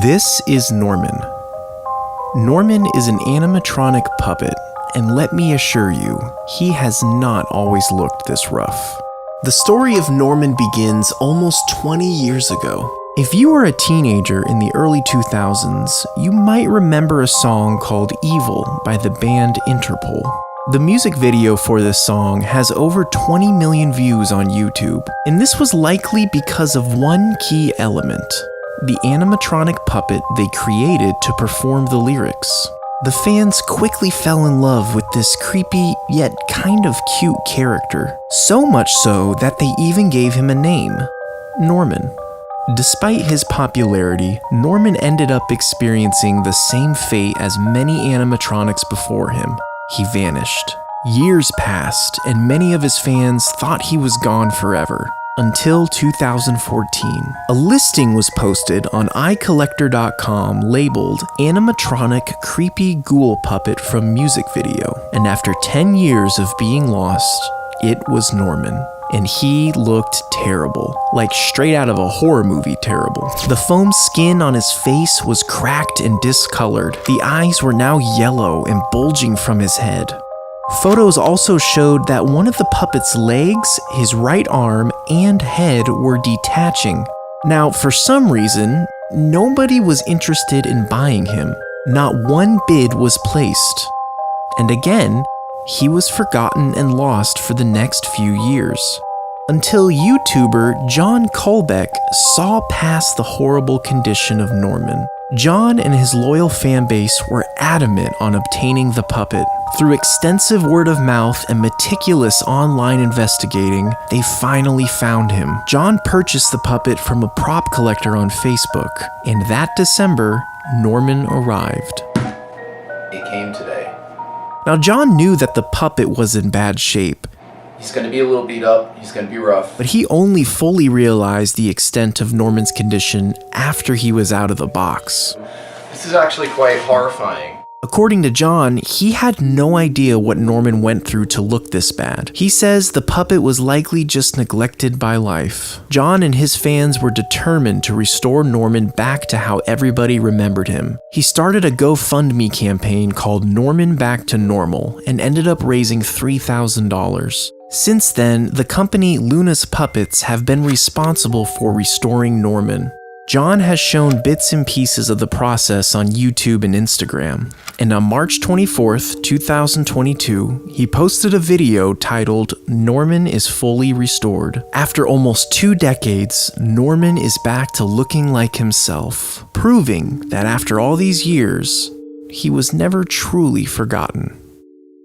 This is Norman. Norman is an animatronic puppet, and let me assure you, he has not always looked this rough. The story of Norman begins almost 20 years ago. If you were a teenager in the early 2000s, you might remember a song called Evil by the band Interpol. The music video for this song has over 20 million views on YouTube, and this was likely because of one key element: the animatronic puppet they created to perform the lyrics. The fans quickly fell in love with this creepy yet kind of cute character, so much so that they even gave him a name: Norman. Despite his popularity, Norman ended up experiencing the same fate as many animatronics before him. He vanished. Years passed, and many of his fans thought he was gone forever. Until 2014, a listing was posted on iCollector.com labeled Animatronic Creepy Ghoul Puppet from Music Video, and after 10 years of being lost, it was Norman. And he looked terrible, like straight out of a horror movie terrible. The foam skin on his face was cracked and discolored. The eyes were now yellow and bulging from his head. Photos also showed that one of the puppet's legs, his right arm, and head were detaching. Now, for some reason, nobody was interested in buying him. Not one bid was placed. And again, he was forgotten and lost for the next few years. Until YouTuber John Kolbeck saw past the horrible condition of Norman. John and his loyal fan base were adamant on obtaining the puppet. Through extensive word of mouth and meticulous online investigating, they finally found him. John purchased the puppet from a prop collector on Facebook, and that December, Norman arrived. It came today. Now, John knew that the puppet was in bad shape. He's going to be a little beat up, he's going to be rough. But he only fully realized the extent of Norman's condition after he was out of the box. This is actually quite horrifying. According to John, he had no idea what Norman went through to look this bad. He says the puppet was likely just neglected by life. John and his fans were determined to restore Norman back to how everybody remembered him. He started a GoFundMe campaign called Norman Back to Normal and ended up raising $3,000. Since then, the company Luna's Puppets have been responsible for restoring Norman. John has shown bits and pieces of the process on YouTube and Instagram, and on March 24th, 2022, he posted a video titled "Norman is Fully Restored." After almost 2 decades, Norman is back to looking like himself, proving that after all these years, he was never truly forgotten.